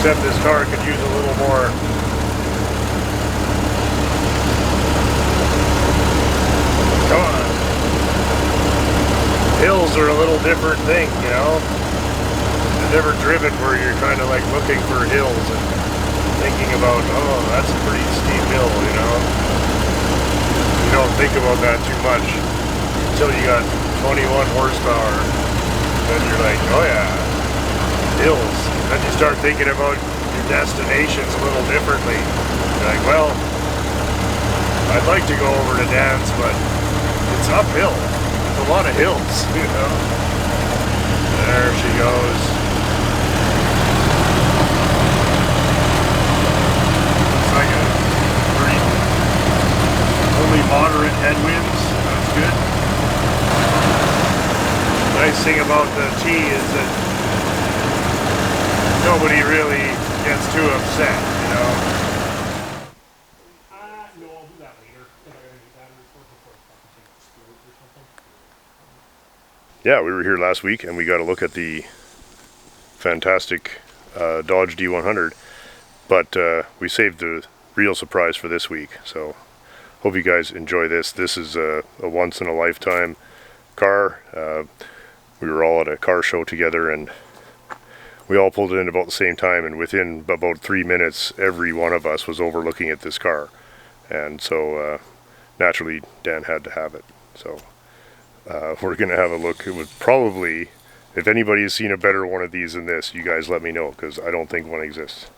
Except this car could use a little more. Come on. Hills are a little different thing, you know? I've never driven where you're kind of like looking for hills and thinking about, oh, that's a pretty steep hill, you know? You don't think about that too much until you got 21 horsepower. Then you're like, oh yeah, hills. Then you start thinking about your destinations a little differently. You're like, well, I'd like to go over to Dan's, but it's uphill. It's a lot of hills, you know. There she goes. Looks like a pretty only moderate headwinds. That's good. The nice thing about the T is that nobody really gets too upset, you know. No, I'll do that later. If I gotta do that before I take the spirit or something. Yeah, we were here last week and we got a look at the fantastic Dodge D100, but we saved the real surprise for this week. So hope you guys enjoy this. This is a once in a lifetime car. We were all at a car show together and we all pulled it in about the same time, and within about 3 minutes every one of us was overlooking at this car, and so naturally Dan had to have it. So we're gonna have a look. It would probably, if anybody has seen a better one of these than this, you guys let me know, because I don't think one exists.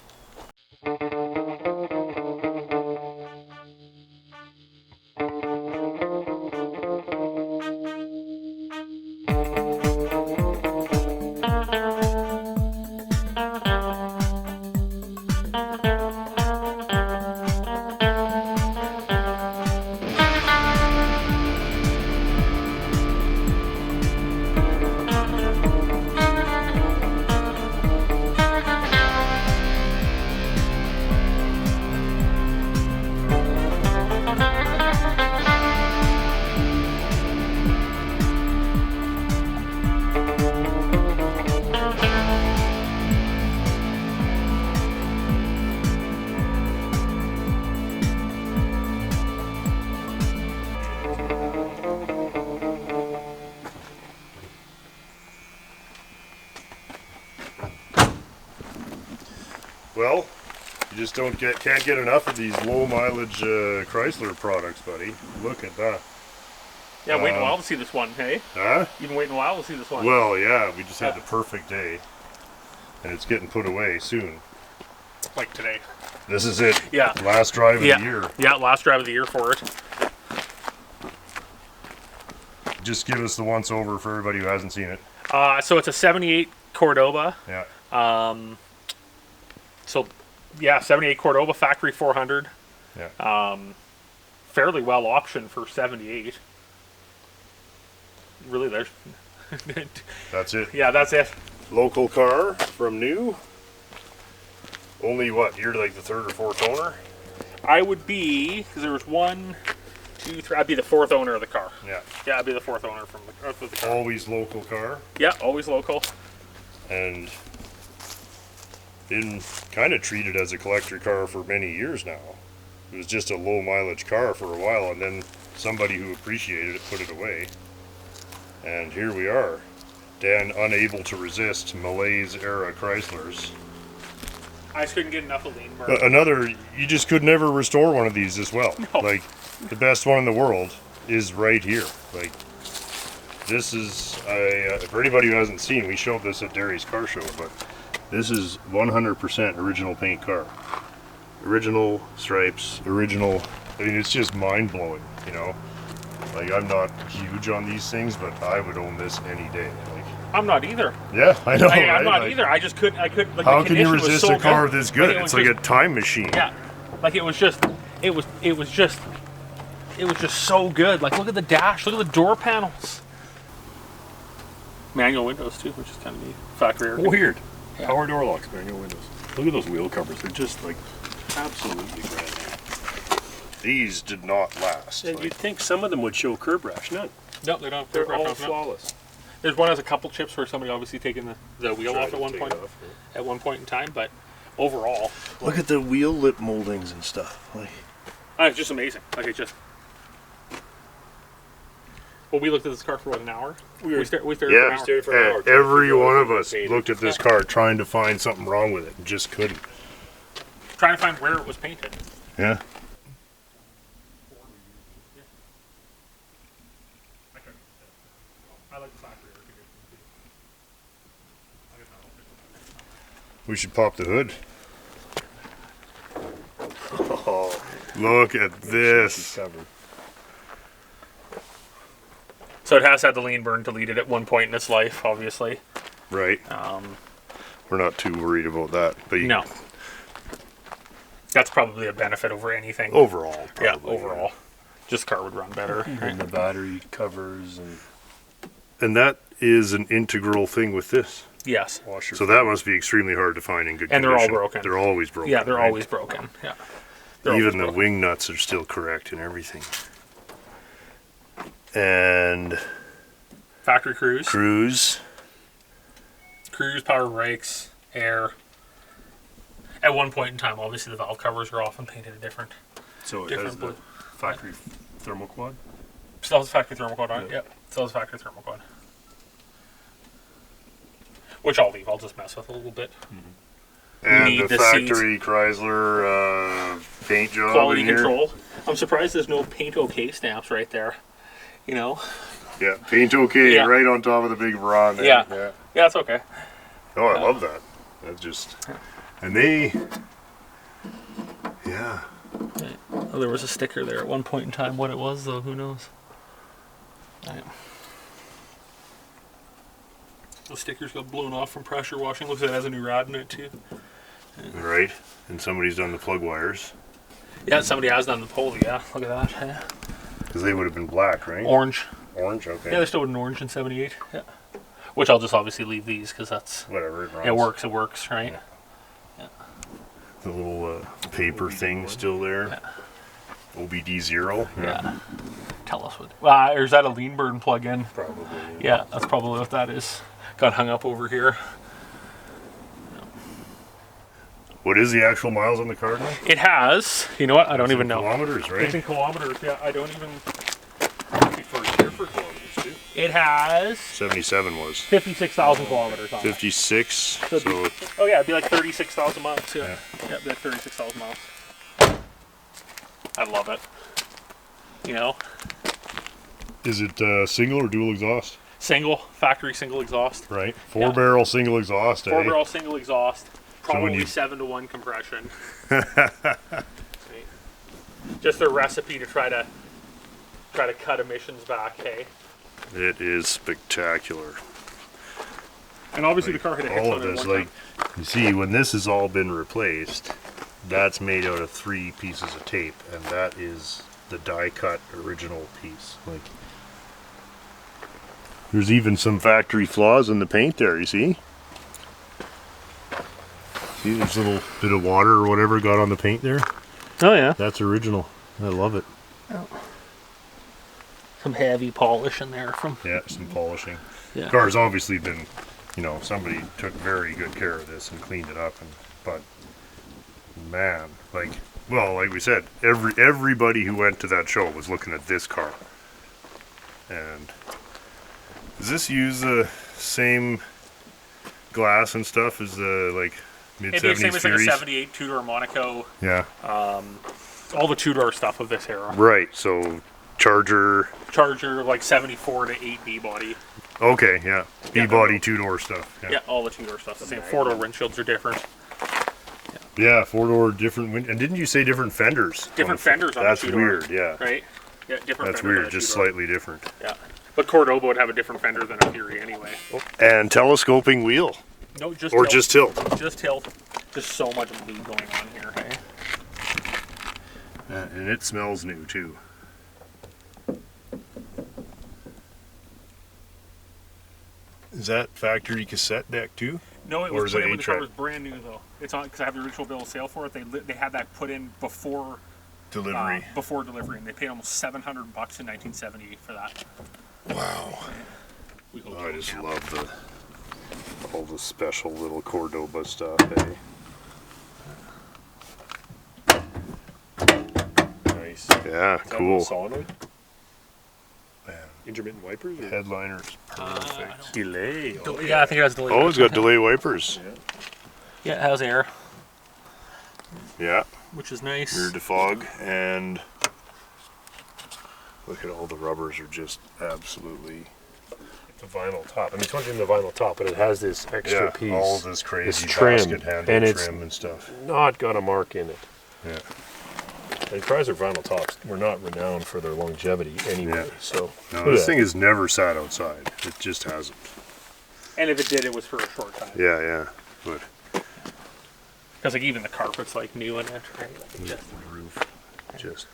Well, you just can't get enough of these low mileage Chrysler products, buddy. Look at that. Yeah, waiting a while to see this one, hey? Huh? You've been waiting a while to see this one. Well, yeah, we just had the perfect day, and it's getting put away soon. Like today. This is it. Yeah. Last drive of the year. Yeah, last drive of the year for it. Just give us the once over for everybody who hasn't seen it. So it's a 78 Cordoba. Yeah. So, yeah, 78 Cordoba, factory 400. Yeah. Fairly well optioned for 78. Really, there's... That's it. Yeah, that's it. Local car from new. Only what? You're like the third or fourth owner? I would be, because there was 1, 2, 3. I'd be the fourth owner of the car. Yeah. Yeah, I'd be the fourth owner of the car. Always local car. Yeah, always local. And been kind of treated as a collector car for many years now. It was just a low mileage car for a while, and then somebody who appreciated it put it away. And here we are. Dan unable to resist Malaise era Chryslers. I just couldn't get enough of lean burn. Another, you just could never restore one of these as well. No. Like, the best one in the world is right here. Like, this is, for anybody who hasn't seen, we showed this at Derry's car show, but this is 100% original paint car. Original stripes, original, I mean, it's just mind-blowing, you know? Like, I'm not huge on these things, but I would own this any day. Like, I'm not either. yeah, I know, right? I'm not like, either. I just couldn't. Like, how the can you condition was resist so a car good. this good? Like, It's like a time machine. Yeah, like it was just so good. Like, look at the dash. Look at the door panels. Manual windows too, which is kind of neat. Factory air. Weird. Yeah. Power door locks, manual windows. Look at those wheel covers. They're just like absolutely brand new. These did not last. And you'd think some of them would show curb rash. None. No, they don't. They're all flawless. There's one that has a couple chips where somebody obviously taken the wheel Tried off to at one take point. it off, At one point in time, but overall. Look at the wheel lip moldings and stuff. Like, It's just amazing. Like it just. Well, we looked at this car for what, an hour? We stared for an hour. for an hour. Every one of us looked at this car trying to find something wrong with it and just couldn't. Trying to find where it was painted. Yeah. I like the factory. We should pop the hood. Oh, look at this. So it has had the lean burn deleted at one point in its life, obviously. Right. We're not too worried about that. But No. That's probably a benefit over anything. Overall, probably. Yeah, overall. Just car would run better. And the battery covers And that is an integral thing with this. Yes. washer. So that must be extremely hard to find in good And condition. they're all broken. They're always broken. Yeah, they're right? always broken. Yeah. They're Even always the broken. wing nuts are still correct and everything. And Factory cruise. cruise. Cruise, power brakes, air. At one point in time, obviously the valve covers are often painted a different So it different has the blue. factory thermoquad. Still has factory thermoquad on it. Yeah. Yep. Still has factory thermoquad. Which I'll leave. I'll just mess with a little bit. And Need the the factory Chrysler paint job Quality in here. control. I'm surprised there's no paint OK stamps right there. You know? Yeah, paint okay, Yeah. right on top of the big bra there. Yeah. Yeah, it's okay. Oh, I love that. That's just... And they... Yeah. Oh, there was a sticker there at one point in time. What it was, though, who knows? The stickers got blown off from pressure washing. Looks like it has a new rod in it, too. Right. And somebody's done the plug wires. Yeah, somebody has done the pole. Yeah, look at that. Yeah. Because they would have been black, right? Orange. Orange, okay. Yeah, they still would an orange in 78. Yeah. Which I'll just obviously leave these because that's... Whatever, it runs. It works, right? Yeah. The little paper thing still there. Yeah. OBD0. Yeah. Tell us what... or is that a lean burn plug-in? Probably. Yeah, that's probably what that is. Got hung up over here. What is the actual miles on the car now? It has... You know what? I don't even know. Kilometers, right? It's in kilometers. Yeah, I don't even... For kilometers too. It has 77 was. 56,000 kilometers on it. 56. So it'd So, Oh yeah, it'd be like 36,000 miles. Yeah. Yeah. Yeah, it'd be like 36,000 miles. I love it. You know? is it single or dual exhaust? Factory single exhaust. Right. 4-barrel single exhaust, 4-barrel single exhaust. when Probably you- 7-to-1 compression. Just a recipe to try to cut emissions back, hey? It is spectacular. And obviously the car hit a hitch All on of it this, one like, you see, when this has all been replaced, that's made out of 3 pieces of tape, and that is the die-cut original piece. Like, there's even some factory flaws in the paint there. You see? See, there's a little bit of water or whatever got on the paint there. Oh yeah. That's original. I love it. Some heavy polish in there from... Yeah, some polishing. Yeah. Car's obviously been, somebody took very good care of this and cleaned it up. But man, like we said, everybody who went to that show was looking at this car. And does this use the same glass and stuff as the mid It'd be the same '70s as like a Furies? 78 two-door Monaco. Yeah. All the two-door stuff of this era. Right. So Charger. Like 74 to 8B body. Okay. Yeah. Yeah, B-body 2-door stuff. Yeah, all the two-door stuff. The same 4-door windshields are different. Yeah, 4-door, different and didn't you say different fenders? Different fenders on the That's two-door. weird, yeah. Right? Yeah, different That's fenders on weird, the just two-door. slightly different. Yeah. But Cordoba would have a different fender than a Fury anyway. And telescoping wheel. No, just Or tilt. just tilt. Just tilt. Just so much blue going on here, hey? And it smells new too. Is that factory cassette deck too? No, it Or was is it put in when the car A-track? was brand new though. It's on because I have the original bill of sale for it. They had that put in before Delivery. and they paid almost $700 in 1978 for that. Wow. We go I to just camp. love all the special little Cordoba stuff, eh? Yeah, Is that cool. a solenoid? Man. Intermittent wipers? Or? Headliner's perfect. Delay. Oh, Yeah, I think it has delay. Oh, it's got delay wipers. Yeah. Yeah, it has air, Yeah, which is nice. rear defog, and look at all the rubbers are just absolutely. The vinyl top. I mean, it's one thing the vinyl top, but it has this extra piece. all this crazy It's trimmed, basket handle and it's trim and stuff. not got a mark in it. Yeah. And Chrysler vinyl tops were not renowned for their longevity anyway. Yeah. So No, look this at thing has never sat outside. It just hasn't. And if it did, it was for a short time. Yeah, yeah. But Because like even the carpet's like new in it, right? Like, just the roof, just.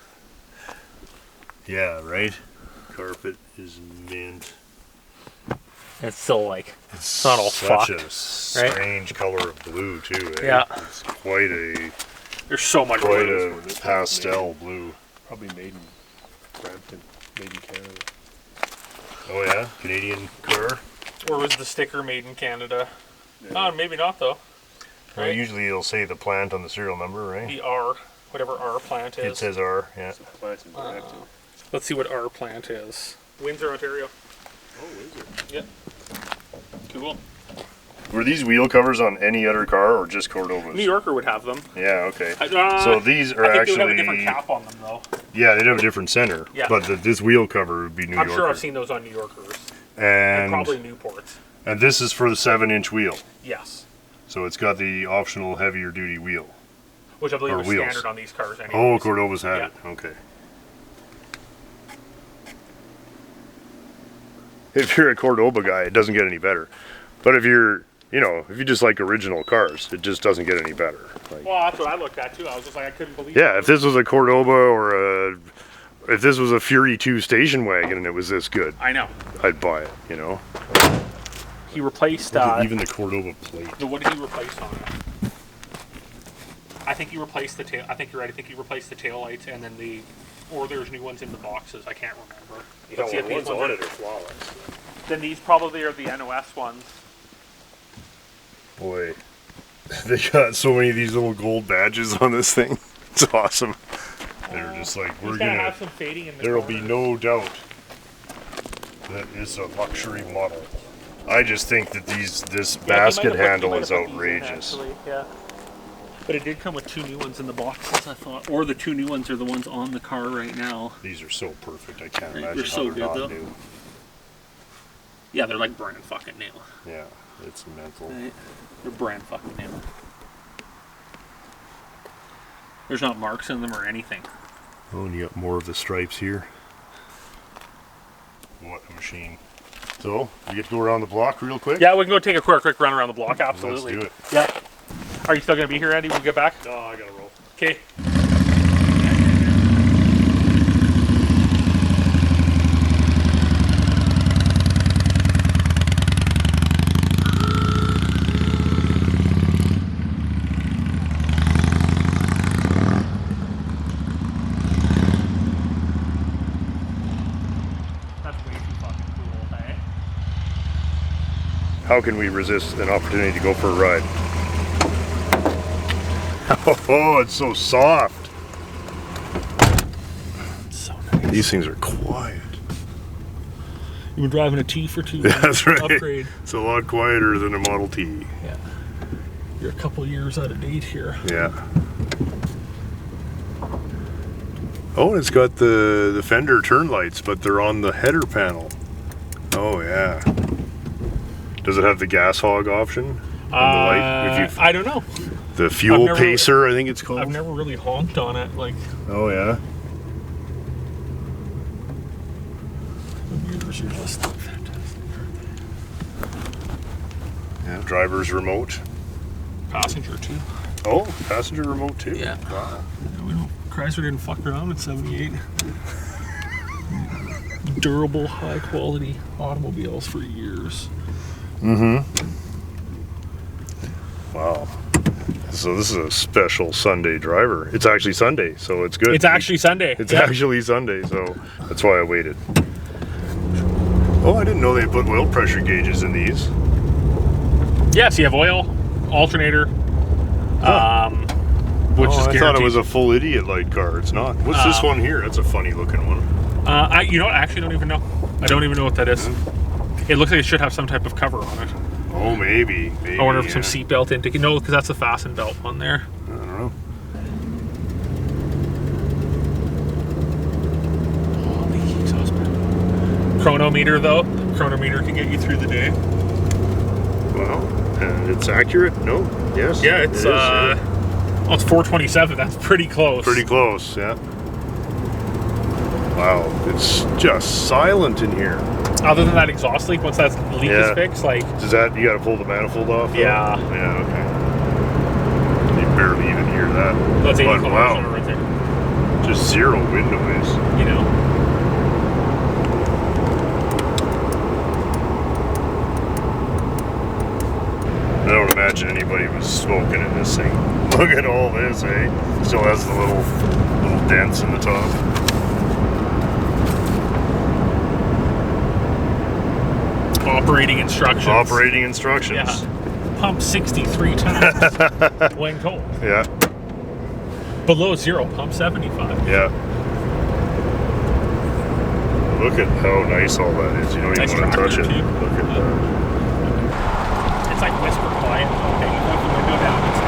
Yeah, right. Carpet is mint. it's still like It's not all such fucked, a strange color of blue too. Eh? Yeah. It's quite a there's so much quite blue. a pastel blue. probably made in Brampton, made in Canada. Oh yeah, Canadian car. Or was the sticker made in Canada? Oh, maybe not though. Well, Right. usually it'll say the plant on the serial number, right? The R, whatever R plant is. It says R. Yeah. It's a plant in Brampton. Let's see what R plant is. Windsor, Ontario. Oh, is it? Yep. Cool. Were these wheel covers on any other car or just Cordovas? New Yorker would have them. Yeah. Okay. So So these are I think they would have a different actually. cap on them though. Yeah, they'd have a different center. Yeah. But this wheel cover would be New I'm Yorker. sure I've seen those on New Yorkers. And And probably Newports. and this is for the 7-inch wheel. Yes. So it's got the optional heavier duty wheel. Which I believe Or is wheels. standard on these cars anyway. Oh, Cordovas had Yeah. it. Okay. If you're a Cordoba guy, it doesn't get any better. But if you're, if you just like original cars, it just doesn't get any better. Like, Well, that's what I looked at too. I was just like, I couldn't believe yeah, it. if this was a Cordoba or if this was a Fury 2 station wagon and it was this good, I know. I'd buy it. He replaced, Even the Cordoba plate. what did he replace on it? I think he replaced the tail. I think you're right. I think he replaced the tail lights and then or there's new ones in the boxes. I can't remember. Let's see if these ones are. flawless. Then these probably are the NOS ones. Boy, they got so many of these little gold badges on this thing. It's awesome. They're just like, He's we're gonna gonna. have some fading in the There'll be corners. no doubt that it's a luxury model. I just think that this Yeah, he might basket have put- he handle might is have put these in, outrageous. actually, yeah. But it did come with 2 new ones in the boxes, I thought. Or the 2 new ones are the ones on the car right now. These are so perfect. I can't Right, imagine they're how so they're good, not though. new. Yeah, they're like brand fucking new. Yeah, it's mental. Right? They're brand fucking new. There's not marks in them or anything. Oh, and you got more of the stripes here. What a machine. So, we get to go around the block real quick? Yeah, we can go take a quick run around the block, absolutely. Let's do it. Yeah. Are you still going to be here, Andy, when we get back? No, I gotta roll. Okay. That's way too fucking cool, hey? How can we resist an opportunity to go for a ride? Oh, it's so soft. So nice. These things are quiet. You've been driving a T for 2 That's right. Upgrade. It's a lot quieter than a Model T. Yeah. You're a couple years out of date here. Yeah. Oh, and it's got the fender turn lights, but they're on the header panel. Oh, yeah. Does it have the gas hog option on the light? If you, I don't know. the fuel never- pacer, I think it's called. I've never really honked on it. Like, Oh, yeah. the mirrors are just fantastic. Yeah. Driver's remote. Passenger too. Oh, passenger remote too. Yeah. Wow. We don't. Chrysler didn't fuck around in '78. Durable, high quality automobiles for years. Wow. So this is a special Sunday driver. It's actually Sunday, so it's good. It's actually Sunday. It's Yeah. actually Sunday, so that's why I waited. Oh, I didn't know they put oil pressure gauges in these. Yeah, so you have oil, alternator, which is I guaranteed. thought it was a full idiot light car. It's not. What's this one here? That's a funny looking one. You know what? I actually don't even know. I don't even know what that is. It looks like it should have some type of cover on it. Oh, maybe. I wonder if some seatbelt indicator. No, because that's the fasten belt one there. I don't know. Chronometer though. Chronometer can get you through the day. Well, it's accurate. No. Yes. Yeah, it's oh, it's 4:27. That's pretty close. Pretty close. Yeah. Wow, it's just silent in here. Other than that exhaust leak, once that leak is fixed, like. Does that, you got to pull the manifold off? Though? Yeah. Yeah. Okay. You barely even hear that. That's 80 but kilometers wow, an hour right there. just zero wind noise. You know. I don't imagine anybody was smoking in this thing. Look at all this, eh? Still has the little dents in the top. Operating instructions. Operating instructions. Yeah. Pump 63 times when cold. Yeah. Below zero, pump 75. Yeah. Look at how nice all that is. You don't Nice even want to touch tractor, it. too. Look at that. It's like whisper quiet. Okay, you got the window down. It's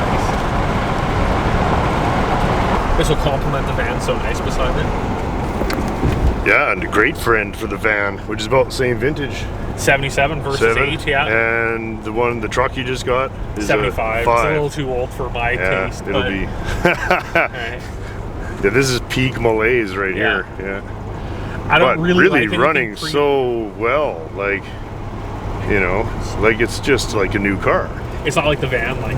nice. This will complement the van so nice beside it. Yeah, and a great friend for the van, which is about the same vintage. 77 versus 8, yeah. And the truck you just got is 75. a 5. It's a little too old for my taste. It'll but, be. Right. Yeah, this is peak malaise right here. Yeah. I don't But really like running so well, like, you know, like it's just like a new car. It's not like the van, like.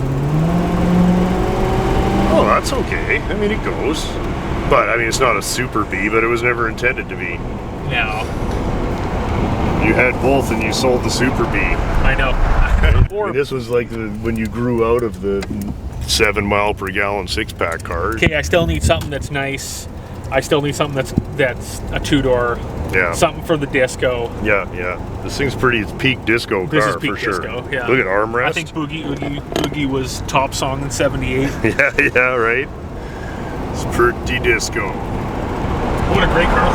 Oh, that's okay. I mean, it goes. But, I mean, it's not a super B, but it was never intended to be. No. You had both and you sold the super B. I know. I mean, this was like when you grew out of the 7 mile per gallon 6-pack cars. Okay, I still need something that's nice. I still need something that's a 2-door. Yeah. Something for the disco. Yeah, yeah. This thing's it's peak disco This car is peak for sure. disco, yeah. Look at armrest. I think Boogie was top song in 78. yeah, right. It's pretty disco. What a great car.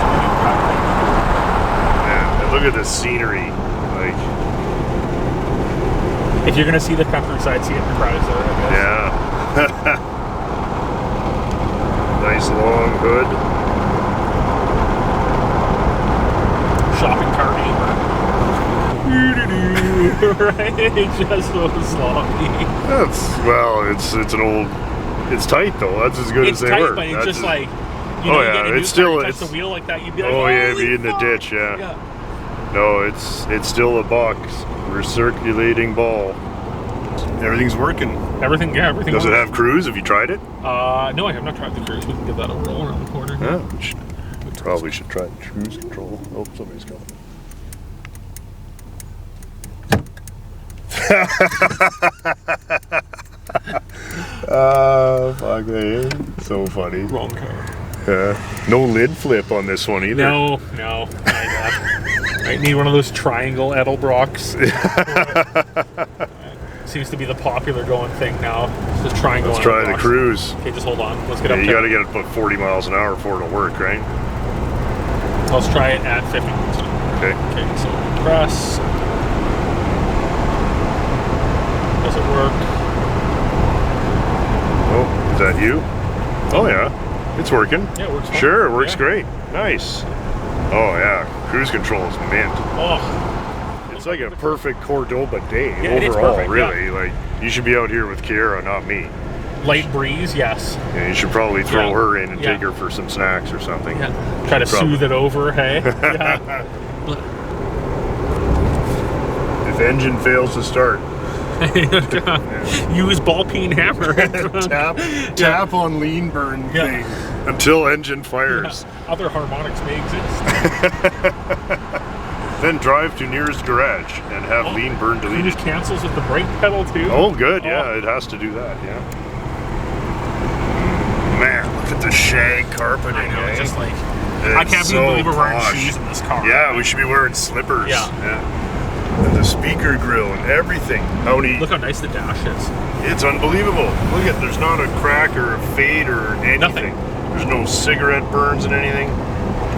Yeah, and look at the scenery. Like, if you're gonna see the countryside, see it in the Chrysler, I guess. yeah. Nice long hood. Shopping cart aimer. Right? Just so sloppy. It's an old. It's tight though. That's as good It's as they tight, were. but it's That's just like, Oh, you know, you yeah, get a new it's car, still- you touch it's- the wheel like that, you'd be like, Oh yeah, holy be in the fuck. ditch. Yeah. No, it's still a box. Recirculating ball. Everything's working. Everything Does it works. have cruise? Have you tried it? No, I have not tried the cruise. We can give that a roll around the corner. Yeah. Probably should try the cruise control. Oh, somebody's coming. Fuck me. So funny. Wrong car. No lid flip on this one either. No. I need one of those triangle Edelbrocks. Seems to be the popular going thing now. It's the triangle. Let's try the Edelbrocks. cruise. Okay, just hold on. Let's get Yeah, up you there. gotta get it about 40 miles an hour for it to work, right? Let's try it at 50 miles an hour. Okay. Okay, so press. Does it work? Oh, is that you? Oh yeah, it's working. Yeah, it works fine. Sure, it works Yeah. great. Nice. Oh yeah, cruise control is mint. Oh, It's like a perfect Cordoba day Yeah, it is overall, perfect, really. Like, you should be out here with Kiara, not me. light breeze, yes. And you should probably throw Yeah. her in and Yeah. take her for some snacks or something. Yeah. Try to Probably. soothe it over, hey? Yeah. If engine fails to start, Use ball peen hammer. tap on lean burn Yeah. thing until engine fires. Other harmonics may exist. Then drive to nearest garage and have lean burn It deleted. just cancels with the brake pedal too. Oh, good. Yeah, it has to do that. Yeah. Man, look at the shag carpeting. I know, eh? just like It's I can't so believe we're wearing posh. shoes in this car. Yeah, we should be wearing slippers. Yeah. And the speaker grill and everything. How many? Look how nice the dash is. It's unbelievable. Look at, there's not a crack or a fade or anything. Nothing. There's no cigarette burns and anything.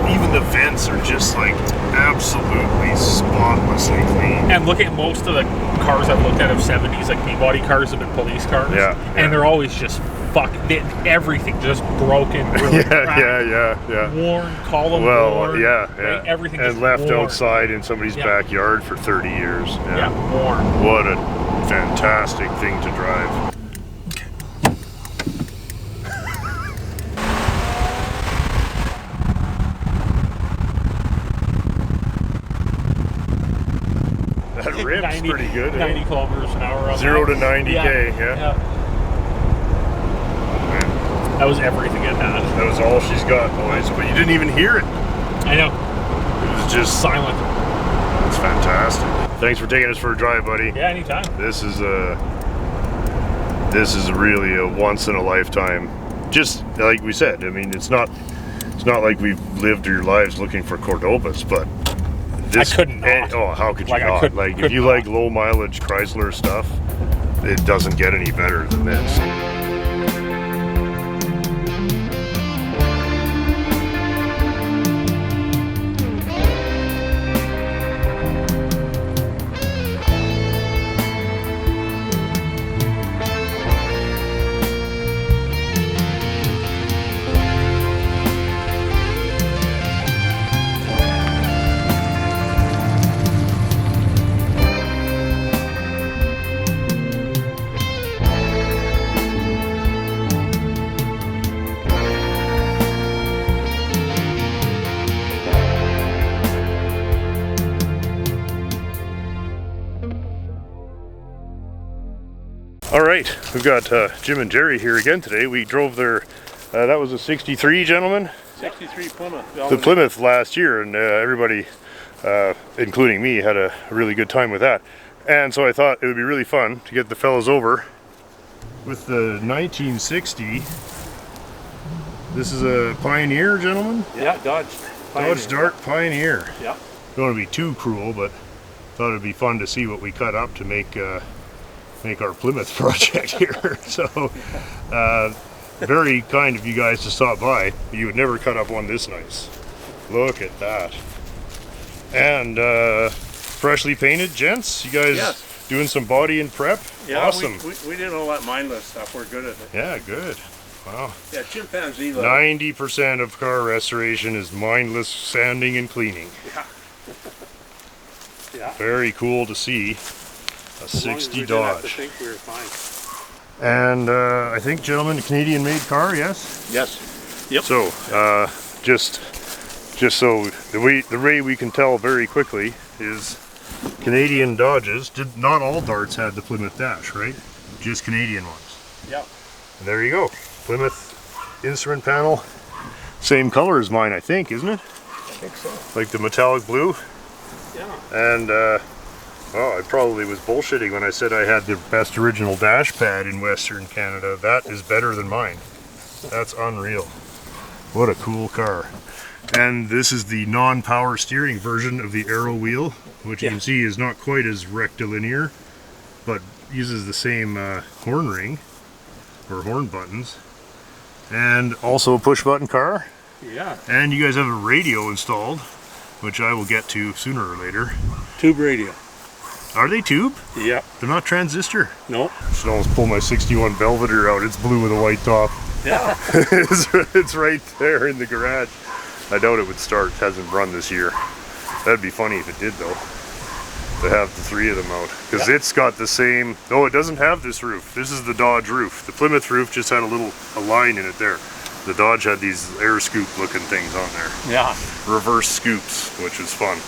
Even the vents are just like absolutely spotlessly clean. And look at most of the cars I've looked at of 70s, like B-body cars have been police cars. Yeah, yeah. And they're always just everything just broken, really cracked, yeah. worn, column Well, worn. yeah. Right? Everything and just left worn. outside in somebody's backyard for 30 years. Yeah, worn. What a fantastic thing to drive. That rip's pretty good. 90 kilometers an hour on 0 that. to 90K, yeah. That was everything it had. That was all she's got, boys. But you didn't even hear it. I know. It was just Silent. It's fantastic. Thanks for taking us for a drive, buddy. Yeah, anytime. This is really a once in a lifetime. Just like we said, I mean, it's not like we've lived our lives looking for Cordobas, but this, I couldn't not. oh, how could you Like, I not? couldn't- Like, if couldn't you not. like low mileage Chrysler stuff, it doesn't get any better than this. All right, we've got Jim and Jerry here again today. We drove their, that was a 63, gentlemen? 63 Plymouth. The Plymouth last year, and everybody, including me, had a really good time with that. And so I thought it would be really fun to get the fellas over with the 1960. This is a Pioneer, gentlemen? Yeah, Dodge. Dodge Dart Pioneer. Yeah. Don't want to be too cruel, but thought it'd be fun to see what we cut up to make our Plymouth project here. So very kind of you guys to stop by. You would never cut up one this nice. Look at that. And freshly painted, gents. You guys Yes. doing some body and prep? Yeah, Awesome. we did all that mindless stuff. We're good at it. Yeah, good. Wow. Yeah, chimpanzee level. 90% of car restoration is mindless sanding and cleaning. Yeah. Yeah. Very cool to see. A As long as 60 we didn't have to Dodge. think we were fine. And I think, gentlemen, a Canadian-made car, yes? Yes. Yep. So, just so the way we can tell very quickly is Canadian Dodges. Not all Darts had the Plymouth dash, right? Just Canadian ones. Yeah. And there you go. Plymouth instrument panel, same color as mine, I think, isn't it? I think so. Like the metallic blue. Yeah. And I probably was bullshitting when I said I had the best original dash pad in Western Canada. That is better than mine. That's unreal. What a cool car. And this is the non-power steering version of the Aero wheel, which you can see is not quite as rectilinear, but uses the same horn ring, or horn buttons. And also a push-button car. Yeah. And you guys have a radio installed, which I will get to sooner or later. Tube radio. Are they tube? Yep. They're not transistor. Nope. I should almost pull my 61 Belvedere out. It's blue with a white top. Yeah. it's right there in the garage. I doubt it would start. It hasn't run this year. That'd be funny if it did, though, to have the three of them out. Because it's got the same... No, it doesn't have this roof. This is the Dodge roof. The Plymouth roof just had a line in it there. The Dodge had these air scoop looking things on there. Yeah. Reverse scoops, which is fun.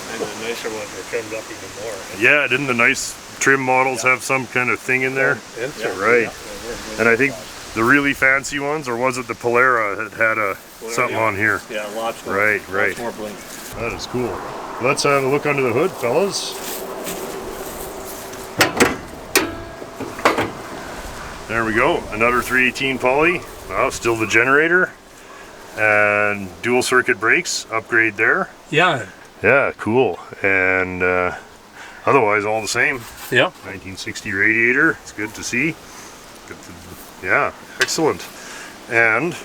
And the nicer ones were trimmed up even more. Yeah, didn't the nice trim models have some kind of thing in there? Insert. Right. And I think the really fancy ones, or was it the Polera, had a something on here? Yeah, lots more. Right. Lots more bling. That is cool. Let's have a look under the hood, fellas. There we go. Another 318 poly. Wow, still the generator. And dual circuit brakes. Upgrade there. Yeah. Yeah, cool. And otherwise all the same. Yeah. 1960 radiator. It's good to see. Yeah, excellent. And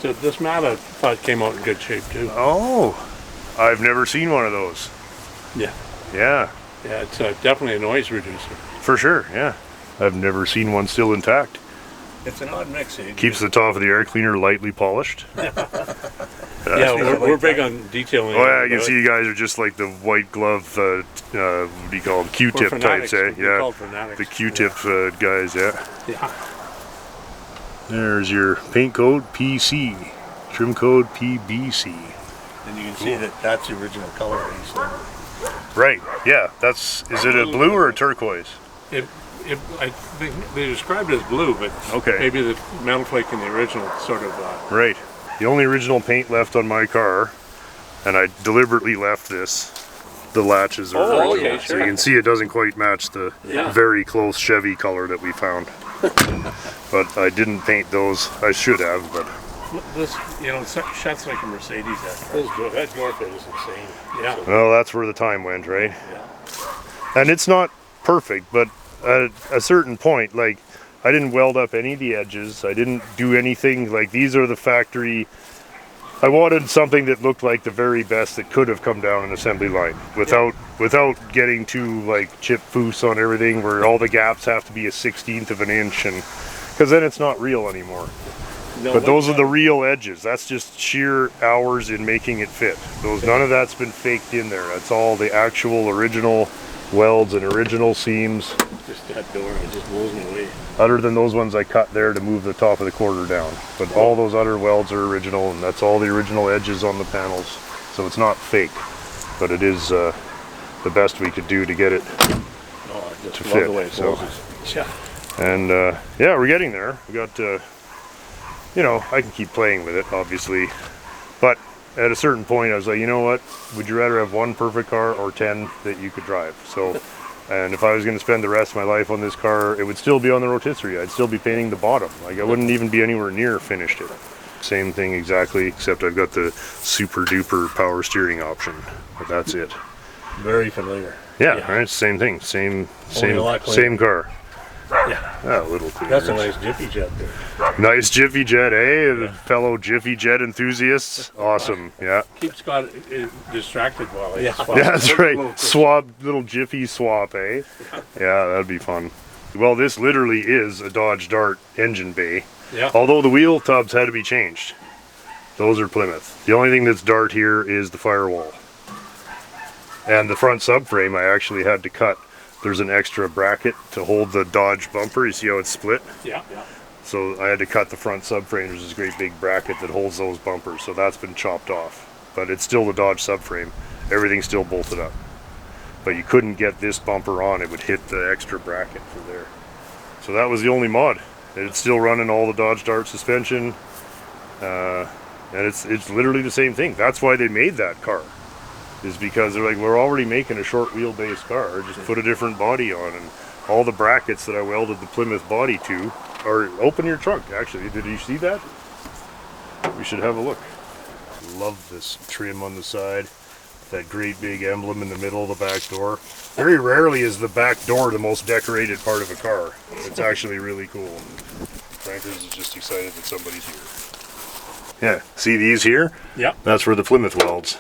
So this mat I thought came out in good shape too. oh, I've never seen one of those. Yeah. Yeah, Yeah, it's definitely a noise reducer. for sure. Yeah, I've never seen one still intact. It's an odd mix. Keeps the top of the air cleaner lightly polished. Yeah, we're big on detailing. Oh yeah, I can see you guys are just like the white glove, what do you call them, Q-tip types, eh? Yeah, the Q-tip guys, yeah. Yeah. There's your paint code PC, trim code PBC. And you can see that that's the original color base. Right, yeah, is it a blue or a turquoise? I think they described it as blue, but Okay. maybe the metal flake in the original sort of. Right. The only original paint left on my car, and I deliberately left this, the latches are original. okay, So sure. you can see it doesn't quite match the Yeah. very close Chevy color that we found. But I didn't paint those. I should have, but This, it shuts like a Mercedes. That door fit is insane. Yeah. well, that's where the time went, right? Yeah. And it's not perfect, but at a certain point, like, I didn't weld up any of the edges. I didn't do anything. Like, these are the factory. I wanted something that looked like the very best that could have come down an assembly line without getting too like chip foose on everything, where all the gaps have to be a 1/16 of an inch, and because then it's not real anymore. No, But those are the real edges. That's just sheer hours in making it fit. None of that's been faked in there. That's all the actual original welds and original seams. Just that door, it just blows me away. Other than those ones I cut there to move the top of the quarter down. But all those other welds are original, and that's all the original edges on the panels. So it's not fake, but it is the best we could do to get it. Oh, I just To love fit, the way it so. closes. Yeah. And yeah, we're getting there. We got, I can keep playing with it, obviously. But at a certain point, I was like, you know what? Would you rather have one perfect car or 10 that you could drive? So, and if I was going to spend the rest of my life on this car, it would still be on the rotisserie. I'd still be painting the bottom. Like, I wouldn't even be anywhere near finished it. Same thing exactly, except I've got the super duper power steering option. But that's it. Very familiar. Yeah, Yeah. right. Same thing. Same a lot cleaner. same car. Yeah. A little cleaner. That's a nice Jiffy Jet there. Nice Jiffy Jet, eh? The fellow Jiffy Jet enthusiasts. Awesome. Yeah. Keeps Scott distracted while Yeah. it's Yeah, that's right. Swap, little Jiffy swap, eh? Yeah, that'd be fun. Well, this literally is a Dodge Dart engine bay. Yeah. Although the wheel tubs had to be changed. Those are Plymouth. The only thing that's Dart here is the firewall. And the front subframe I actually had to cut. There's an extra bracket to hold the Dodge bumper. You see how it's split? Yeah. Yeah. So I had to cut the front subframe. There's this great big bracket that holds those bumpers. So that's been chopped off. But it's still the Dodge subframe. Everything's still bolted up. But you couldn't get this bumper on. It would hit the extra bracket for there. So that was the only mod. It's still running all the Dodge Dart suspension. And it's literally the same thing. That's why they made that car. Is because they're like, we're already making a short wheelbase car, just put a different body on, and all the brackets that I welded the Plymouth body to are open your trunk. Actually, did you see that? We should have a look. Love this trim on the side, that great big emblem in the middle of the back door. Very rarely is the back door the most decorated part of a car. It's actually really cool. Frankers is just excited that somebody's here. Yeah, see these here? Yeah. That's where the Plymouth welds.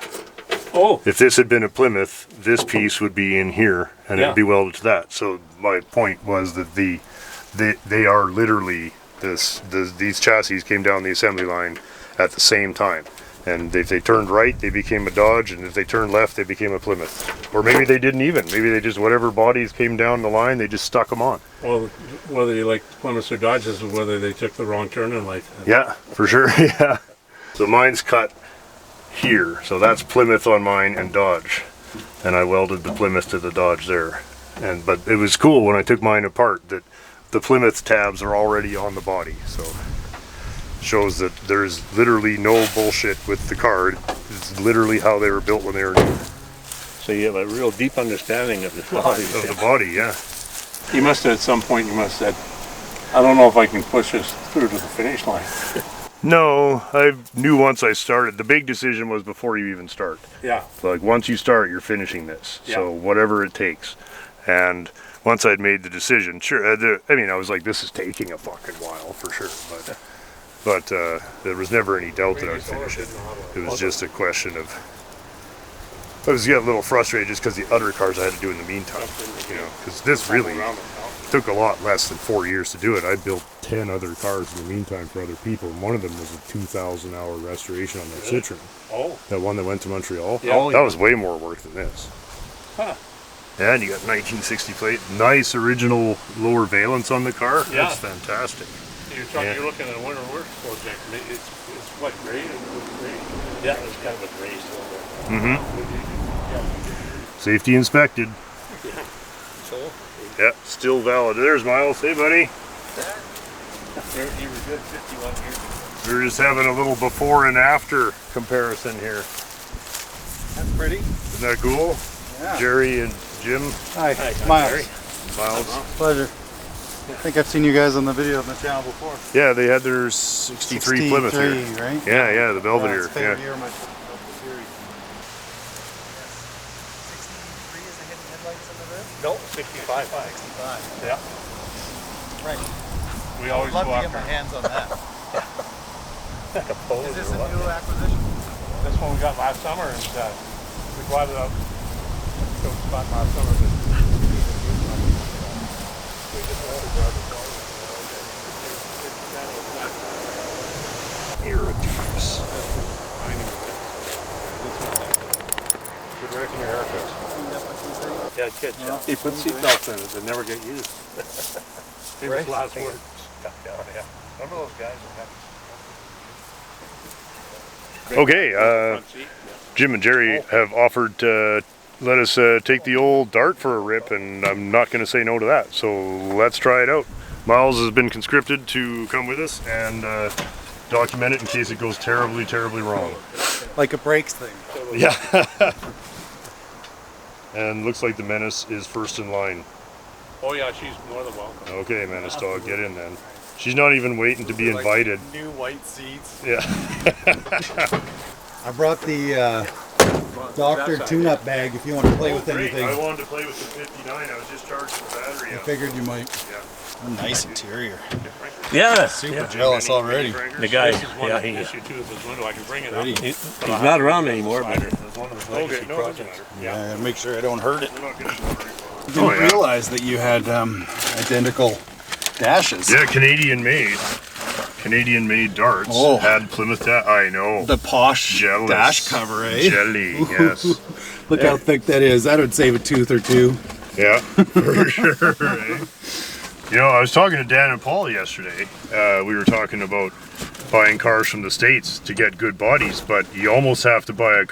Oh. If this had been a Plymouth, this piece would be in here, and Yeah. it'd be welded to that. So my point was that they are literally these chassis came down the assembly line at the same time, and if they turned right, they became a Dodge, and if they turned left, they became a Plymouth. Or maybe they didn't even. Maybe they just whatever bodies came down the line, they just stuck them on. Well, whether you like Plymouth or Dodges, or whether they took the wrong turn in life. Yeah, for sure. Yeah. So mine's cut here, so that's Plymouth on mine and Dodge, and I welded the Plymouth to the Dodge there. But it was cool when I took mine apart that the Plymouth tabs are already on the body, so shows that there's literally no bullshit with the car. It's literally how they were built when they were new. So you have a real deep understanding of the body. Of the body, yeah. You must have, at some point, you must have said, I don't know if I can push this through to the finish line. No, I knew once I started. The big decision was before you even start. Yeah. Like once you start, you're finishing this. Yeah. So whatever it takes. And once I'd made the decision, sure. I mean, I was like, this is taking a fucking while for sure. But there was never any doubt that I'd finish it. It was just a question of. I was getting a little frustrated just because the other cars I had to do in the meantime. You know, because this really took a lot less than 4 years to do it. I built 10 other cars in the meantime for other people, and one of them was a 2,000-hour restoration on that Citroen. Oh. That one that went to Montreal. Yeah. Oh, That was way more work than this. Huh. And you got 1960 plate, nice original lower valence on the car. Yeah. That's fantastic. You're looking at a winter work project. It's what, gray? Yeah, it's kind of a gray silver. Safety inspected. Yeah. So Yeah, still valid. There's Miles. Hey, buddy. you were good 51 years. We're just having a little before and after comparison here. That's pretty. Isn't that cool? Yeah. Jerry and Jim. Hi, Hi, Miles. Jerry. Miles. Pleasure. I think I've seen you guys on the video on the channel before. Yeah, they had their 63 Plymouth here. right? Yeah, the Belvedere. It's favorite Yeah. year of my Fury. 63 is the hidden headlights on the rear? No, 65. 65. Yeah. Right. We always I'd love go to get after my hands on that. like a pose Is this or a what. new acquisition? This one we got last summer, and we bought it up. So we bought last summer. Irritants. Good wrecking your haircut. Yeah, kids. He put seatbelts in it that never get used. Famous last word. Yeah. Remember those guys that had Okay, front seat? Jim and Jerry have offered to let us take the old Dart for a rip, and I'm not going to say no to that. So let's try it out. Miles has been conscripted to come with us and document it in case it goes terribly, terribly wrong. Like a brakes thing. Yeah. And looks like the Menace is first in line. Oh yeah, she's more than welcome. Okay, Menace dog, get in then. She's not even waiting to be invited. New white seats. Yeah. I brought the Doctor tune-up bag if you want to play with Great. anything. I wanted to play with the 59. I was just charging the battery I up. figured you might. Yeah. Nice interior. Yeah, Super jealous already. the guy, This is one yeah, of the issue too with this window. I can bring it up. he's not around anymore, but It's one of the legacy projects. Yeah, I gotta make sure I don't hurt it. I'm not gonna do it. Didn't realize that you had identical dashes. Yeah, Canadian made darts. Oh. Had Plymouth I know. The posh Jealous. dash cover, eh? Jelly, yes. Look how thick that is. That would save a tooth or two. Yeah, for sure. Eh? You know, I was talking to Dan and Paul yesterday. We were talking about buying cars from the States to get good bodies, but you almost have to buy a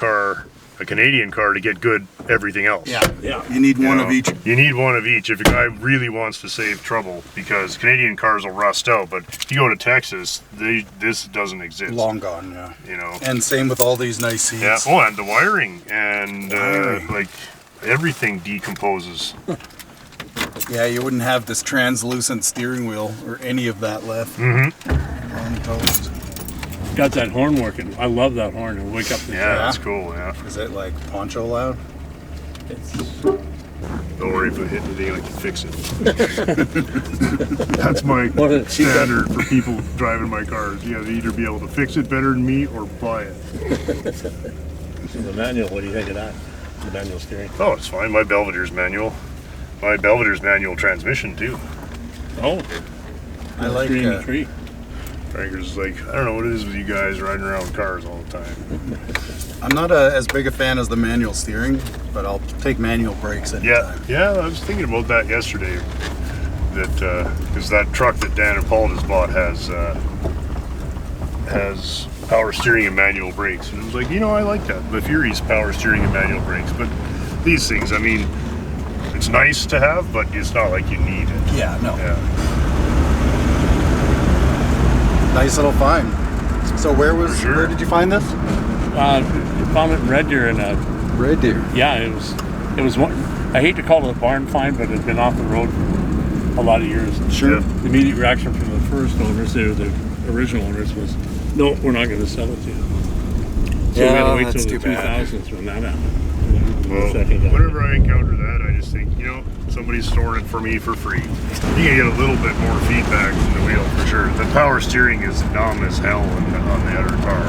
Canadian car to get good everything else. Yeah. You need one You of know, each. You need one of each if a guy really wants to save trouble, because Canadian cars will rust out, but if you go to Texas, this doesn't exist. Long gone, yeah. You know. And same with all these nice seats. Yeah. Oh, and the wiring and Wiring. like everything decomposes. Yeah, you wouldn't have this translucent steering wheel or any of that left. Mm-hmm. On toast. Got that horn working. I love that horn. It'll wake up the Yeah, that's cool. Yeah. Is it like poncho loud? Don't worry if I hit anything, I can fix it. That's my standard for people driving my cars. You have to either be able to fix it better than me or buy it. so the manual, what do you think of that? The manual steering. Oh, it's fine. My Belvedere's manual. My Belvedere's manual transmission too. Oh, I like tree in the tree. Franker's like, I don't know what it is with you guys riding around with cars all the time. I'm not as big a fan as the manual steering, but I'll take manual brakes anytime. Yeah, I was thinking about that yesterday. That because that truck that Dan and Paul just bought has power steering and manual brakes, and it was like, you know, I like that. The Fury's power steering and manual brakes, but these things, I mean, it's nice to have, but it's not like you need it. Yeah, no. Yeah. Nice little find. So where did you find this? Found it in Red Deer, and Red Deer. yeah, it was one. I hate to call it a barn find, but it had been off the road a lot of years. Sure. The immediate reaction from the first owners, the original owners, was, no, we're not going to sell it to you. So we had to wait that's till the too bad. 2000s when that happened. Well, whenever I encounter that, I just think, you know, somebody's storing it for me for free. You can get a little bit more feedback from the wheel for sure. The power steering is numb as hell on the other car.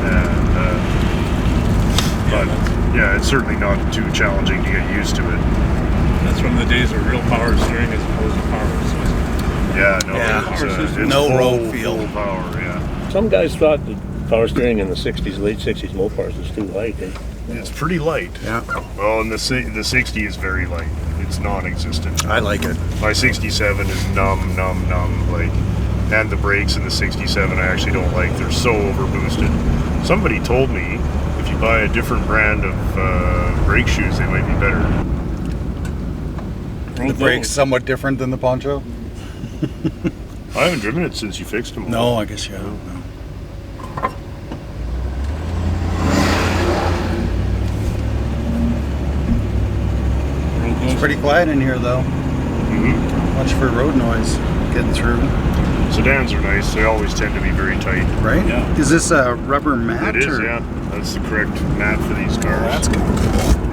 And, but yeah, it's certainly not too challenging to get used to it. That's from the days of real power steering as opposed to power assist. Yeah, no, Yeah. it's No full, road feel. full power, yeah. Some guys thought that power steering in the 60s, late 60s Mopars was too light. Eh? It's pretty light. Yeah. Well, and the 60 is very light. It's non-existent. I like it. My 67 is numb, like, and the brakes in the 67 I actually don't like. They're so overboosted. Somebody told me if you buy a different brand of brake shoes, they might be better. The brake's somewhat different than the Poncho? I haven't driven it since you fixed them. No, I guess you haven't. No. It's pretty quiet in here, though. Much for road noise getting through. Sedans are nice. They always tend to be very tight. Right? Yeah. Is this a rubber mat? It is, or? yeah. That's the correct mat for these cars. Oh, that's cool.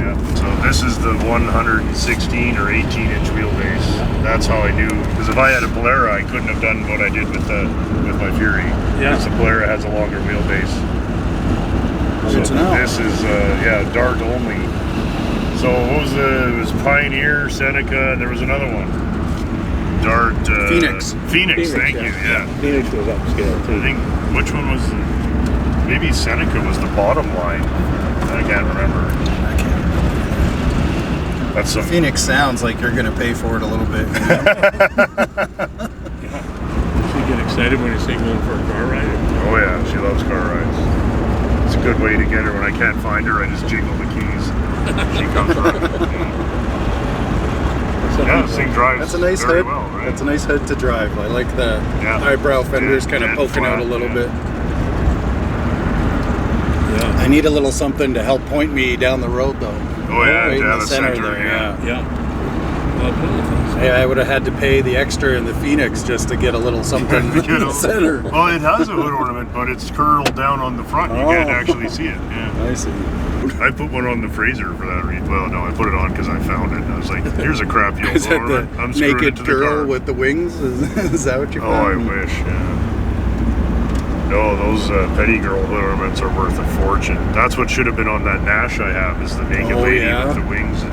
Yeah. So this is the 116 or 18-inch wheelbase. That's how I knew. Because if I had a Polara, I couldn't have done what I did with my Fury. Yeah. Because the Polara has a longer wheelbase. Good to know. This is Dart only. So what was it was Pioneer, Seneca, and there was another one. Dart. Phoenix. Phoenix, thank you. Yeah. Phoenix was upscale I too. think which one was maybe Seneca was the bottom line. I can't remember. I can't. That's some Phoenix sounds like you're going to pay for it a little bit. You know? You get excited when you see going for a car ride. Oh yeah, she loves car rides. It's a good way to get her. When I can't find her, I just jiggle the keys. She comes running. Yeah, this thing drives That's a nice very hood. well, right? That's a nice hood to drive. I like the Yeah. eyebrow fenders kind of And poking out a flat, little yeah. bit. Yeah. I need a little something to help point me down the road, though. Oh yeah, Right in down the the center center, there. yeah. Yeah. Well, Plymouth is. Hey, I would have had to pay the extra in the Phoenix just to get a little something in You know, the center. Well, it has a hood ornament, but it's curled down on the front. You can't actually see it. Yeah. I see. I put one on the Fraser for that reason. Well, no, I put it on because I found it. I was like, here's a crappy old Is that ornament. the I'm screwing it naked to the girl car. with the wings? Is that what you Oh, I found? wish, yeah. No, those Petty Girl ornaments are worth a fortune. That's what should have been on that Nash I have, is the naked lady yeah? with the wings. And,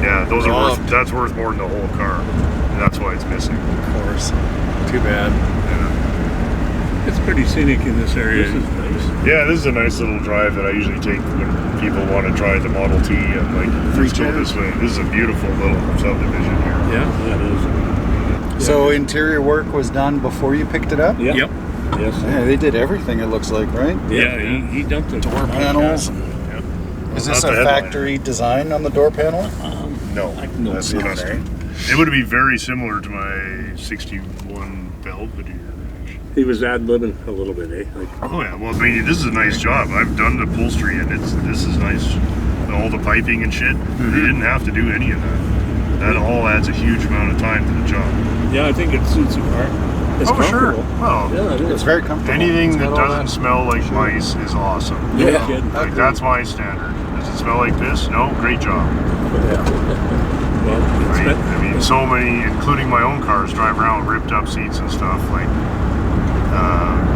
yeah, those are Robbed. worth, that's worth more than the whole car. And that's why it's missing. Of course. Too bad. Yeah. It's pretty scenic in this area. This is nice. Yeah, this is a nice little drive that I usually take when people want to try the Model T. I'm like, let's go this way. This is a beautiful little subdivision here. Yeah, that is. So interior work was done before you picked it up? Yeah. Yep. Yes. Yeah, they did everything, it looks like, right? Yeah, he dumped the Door panels. Yeah. Is Not this the a headline. factory design on the door panel? No, No, that's it's custom. It would be very similar to my 61 Belvedere. Actually. He was ad-libbing a little bit, eh? Like, Oh yeah, well, I mean, this is a nice job. I've done the upholstery, and this is nice. All the piping and shit. They didn't have to do any of that. That all adds a huge amount of time to the job. yeah, I think it suits the car. It's comfortable. Well, Yeah, it It's is. very comfortable. anything It's that got all doesn't smell like mice is awesome. Yeah. Yeah. Kid. Like, that's my standard. Does it smell like this? No, great job. Well, it's Right? been- I mean, so many, including my own cars, drive around with ripped up seats and stuff. Like,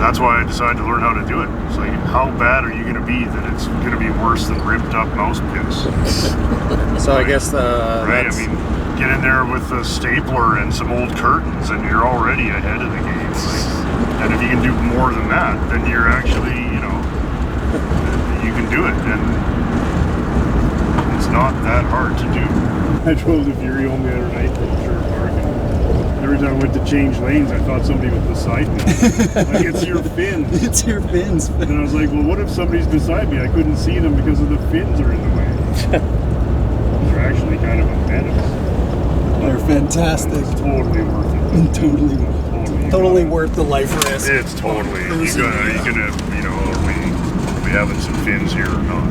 that's why I decided to learn how to do it. It's like, how bad are you going to be that it's going to be worse than ripped up mouse pits? So I guess Right? that's, I mean, get in there with a stapler and some old curtains, and you're already ahead of the game. Like, and if you can do more than that, then you're actually, you can do it. And it's not that hard to do. I drove the Fury home the other night from Sherwood Park, and every time I went to change lanes, I thought somebody was beside me. Like, it's your fins. it's your fins. And I was like, well, what if somebody's beside me? I couldn't see them because of the fins are in the way. They're actually kind of a menace. They're fantastic. It's totally worth it. Totally worth the life risk. It's totally. You gonna, are we having some fins here or not?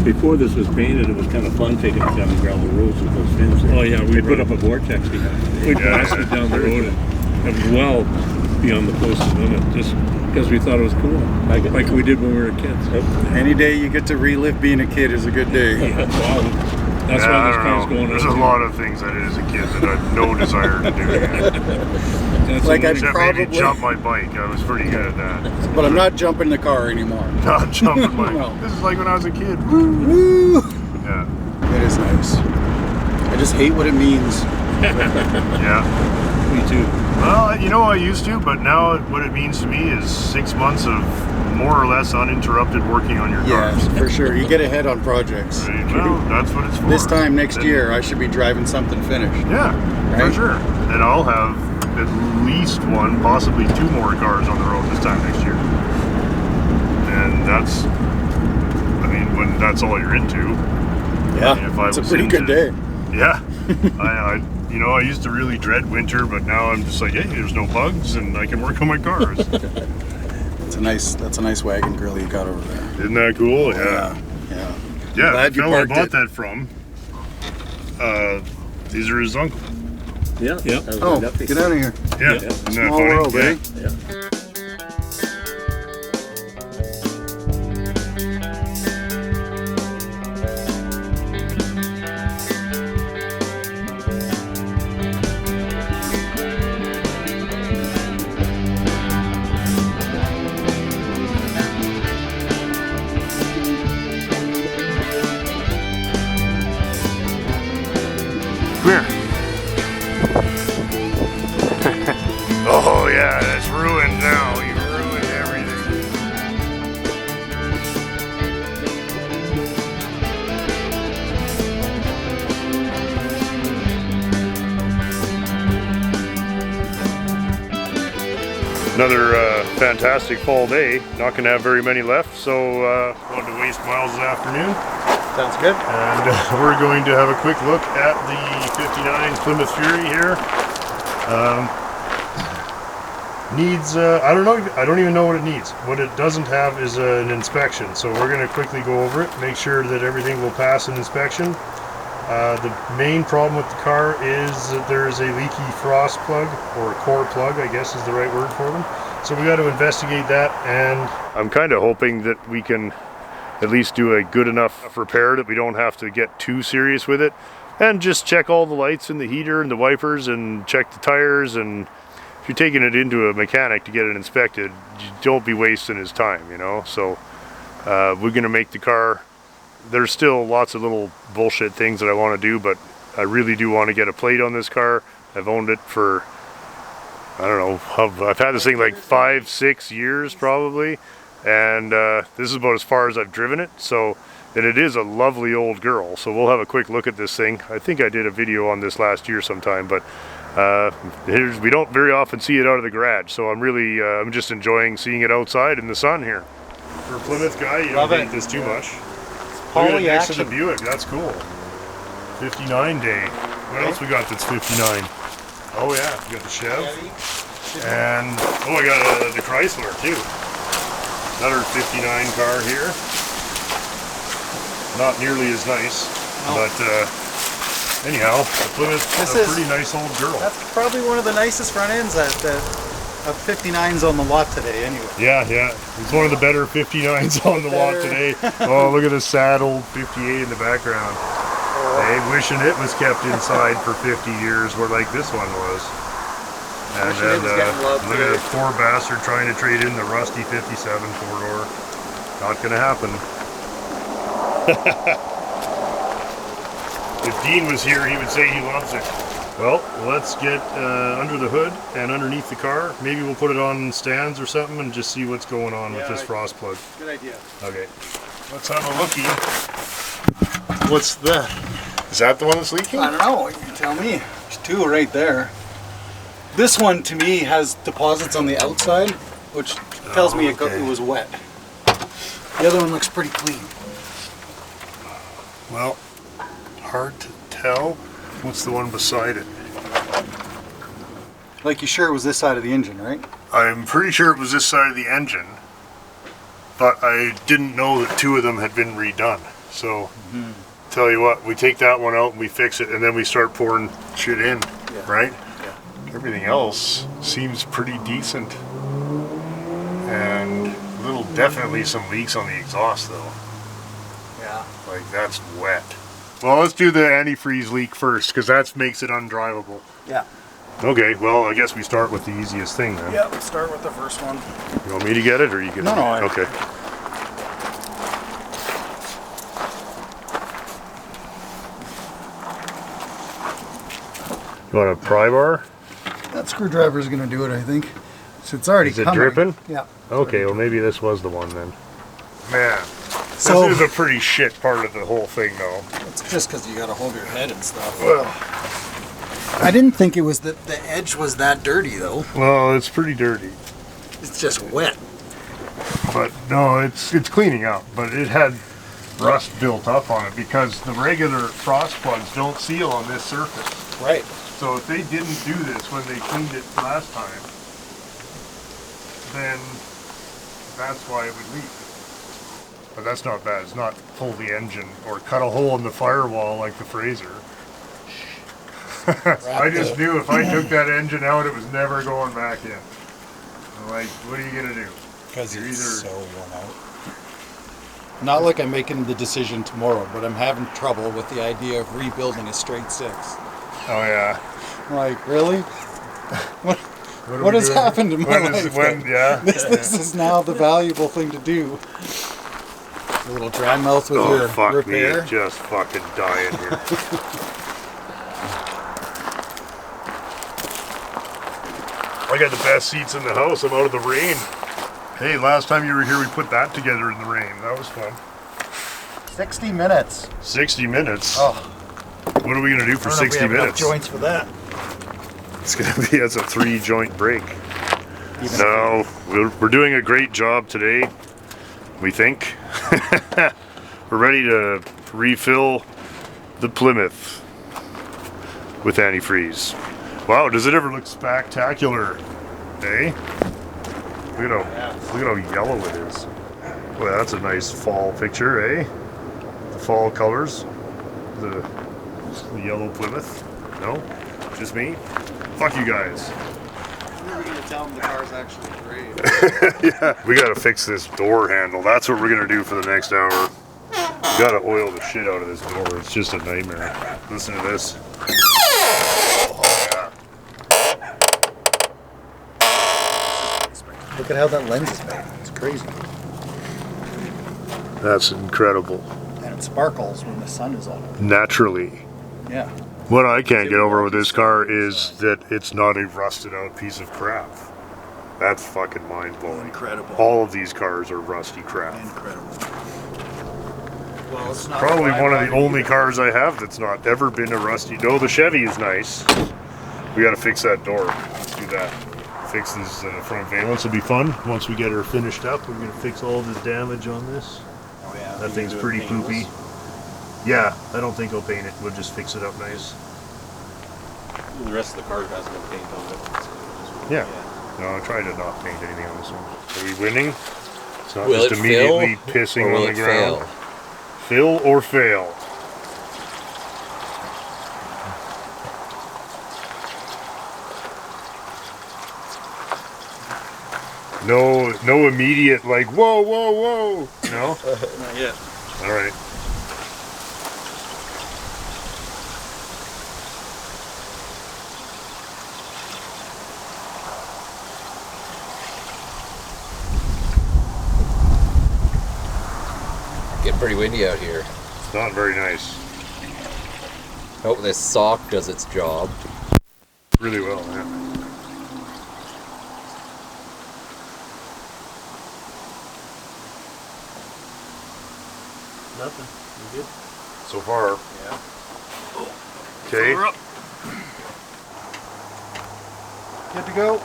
Before this was painted, it was kind of fun taking it down the gravel roads with those fins there. Oh yeah, We put up a vortex behind it. we blasted down the road and it was well beyond the posted limit, just because we thought it was cool, like we did when we were kids. Any day you get to relive being a kid is a good day. Wow. That's Yeah, why I this don't car's know. going There's a on. lot of things I did as a kid that I have no desire to do again. That's Like a- I'd Except maybe probably, jump my bike. I was pretty good at that. but I'm not jumping the car anymore. Not jumping my. No. This is like when I was a kid. Woo. Woo! Yeah. It is nice. I just hate what it means. Yeah. Me too. Well, you know I used to, but now what it means to me is 6 months of more or less uninterrupted working on your Yeah, cars. for sure. You get ahead on projects. Well, that's what it's for. This time next And- year, I should be driving something finished. Yeah, for Right? sure. And I'll have at least one, possibly two more cars on the road this time next year. And that's, I mean, when that's all you're into. Yeah, I mean, if I it's a was pretty good into- day. Yeah. I I used to really dread winter, but now I'm just like, hey, there's no bugs and I can work on my cars. That's a nice wagon grill you got over there. Isn't that cool? Yeah. Yeah. Yeah, Glad the you fellow I parked bought it. that from, these are his uncle. Yeah. Yep. that was Oh, enough. get out of here. Yeah. Yeah. Isn't that Small funny? world, Yeah. eh? Yeah. Come here. Oh yeah, that's ruined now. You ruined everything. Another fantastic fall day. Not going to have very many left, so wanted to waste Miles' afternoon. Sounds good. And we're going to have a quick look at the 59 Plymouth Fury here. Needs, I don't even know what it needs. What it doesn't have is an inspection. So we're going to quickly go over it, make sure that everything will pass an inspection. The main problem with the car is that there is a leaky frost plug, or core plug, I guess is the right word for them. So we got to investigate that, and I'm kind of hoping that we can at least do a good enough repair that we don't have to get too serious with it, and just check all the lights and the heater and the wipers and check the tires. And if you're taking it into a mechanic to get it inspected, you don't be wasting his time, you know. So we're gonna make the car, there's still lots of little bullshit things that I want to do, but I really do want to get a plate on this car. I've owned it for, I don't know, I've had this thing like 5-6 years probably, and this is about as far as I've driven it. So, and it is a lovely old girl, so we'll have a quick look at this thing. I think I did a video on this last year sometime, but we don't very often see it out of the garage, so I'm really I'm just enjoying seeing it outside in the sun here. For a Plymouth guy, you Love don't it. think this too much. Poly Look at it next to the action. Buick, that's cool. 59 day. What else we got that's 59? Oh yeah, we got the Chev. And, oh, I got the Chrysler too. Another 59 car here. Not nearly as nice, but anyhow, the Plymouth, This a is- pretty nice old girl. That's probably one of the nicest front ends of 59s on the lot today, anyway. Yeah, it's one of the better 59s on the lot today. Oh, look at the sad old 58 in the background. Hey, wishing it was kept inside for 50 years, where like this one was. And Wishing then it was getting love look at today. this poor bastard trying to trade in the rusty 57 four-door. Not gonna happen. If Dean was here, he would say he loves it. Well, let's get under the hood and underneath the car. Maybe we'll put it on stands or something and just see what's going on with this frost plug. Good idea. Okay, let's have a looky. What's that? Is that the one that's leaking? I don't know, you can tell me. There's two right there. This one, to me, has deposits on the outside, which tells me it okay. was wet. The other one looks pretty clean. Well, hard to tell. What's the one beside it? Like, you sure it was this side of the engine, right? I'm pretty sure it was this side of the engine, but I didn't know that two of them had been redone. So, tell you what, we take that one out and we fix it, and then we start pouring shit in, right? Yeah. Everything else seems pretty decent. And definitely some leaks on the exhaust though. Yeah. Like that's wet. Well, let's do the antifreeze leak first, because that makes it undrivable. Yeah. Okay, well, I guess we start with the easiest thing then. Yeah, we'll start with the first one. You want me to get it, or you can? No, no. Okay. You want a pry bar? That screwdriver is going to do it, I think. So it's already Is it coming. dripping? Yeah. Okay, well maybe this was the one then. Man, So this is a pretty shit part of the whole thing though. it's just because you got to hold your head and stuff. Well, I didn't think it was that the edge was that dirty though. well, it's pretty dirty. It's just wet. But no, it's cleaning up, but it had rust built up on it because the regular frost plugs don't seal on this surface. Right. So if they didn't do this when they cleaned it last time, then that's why it would leak. But that's not bad. It's not pull the engine or cut a hole in the firewall like the Fraser. I just knew if I took that engine out, it was never going back in. I'm like, what are you gonna do? Because You're it's either- so worn out. Not like I'm making the decision tomorrow, but I'm having trouble with the idea of rebuilding a straight six. Oh yeah. I'm like, really? are What we has doing? happened in my When is- life? when- yeah. This is now the valuable thing to do. A little dry mouth with Oh your fuck repair. me, just fucking dying here. I got the best seats in the house. I'm out of the rain. Hey, last time you were here, we put that together in the rain. That was fun. 60 minutes. 60 minutes. Oh, What are we gonna do for I don't know if we 60 have enough minutes? joints for that. It's gonna be that's a 3-joint break. Even No, we're doing a great job today. We think. We're ready to refill the Plymouth with antifreeze. Wow, does it ever look spectacular? Eh? Look at how yellow it is. Well, that's a nice fall picture, eh? The fall colors. The yellow Plymouth. No? Just me? Fuck you guys. We're going to tell them the car's actually great. Yeah, we gotta fix this door handle. That's what we're gonna do for the next hour. We gotta oil the shit out of this door. It's just a nightmare. Listen to this. Oh, yeah. Look at how that lens is made. It's crazy. That's incredible. And it sparkles when the sun is on it. Naturally. Yeah. What I can't get over with this car is that it's not a rusted out piece of crap. That's fucking mind blowing. Incredible. All of these cars are rusty crap. Incredible. Well, it's not Probably one of the only cars I have that's not ever been a rusty. No, the Chevy is nice. We got to fix that door. Let's do that. Fix this front valence. Will be fun once we get her finished up. We're gonna fix all this damage on this. Oh, yeah. That thing's pretty poopy. Yeah, I don't think I'll paint it. We'll just fix it up nice. The rest of the car has no paint on it. So Yeah. No, I tried to not paint anything on this one. Are we winning? It's not Will just it immediately fail, pissing or will on the it ground. fail? Fill or fail. No immediate like whoa, whoa, whoa. No? Not yet. All right. Getting pretty windy out here. It's not very nice. Hope this sock does its job. Really well, yeah. nothing. You good? So far. Yeah. Okay. We're up. Good to go.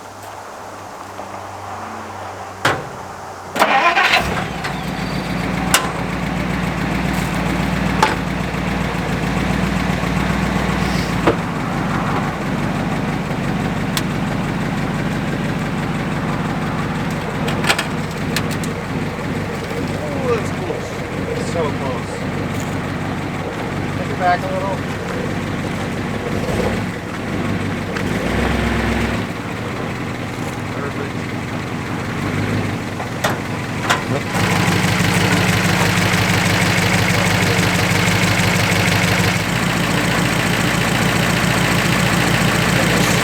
Oh, that's close. So close. back a little?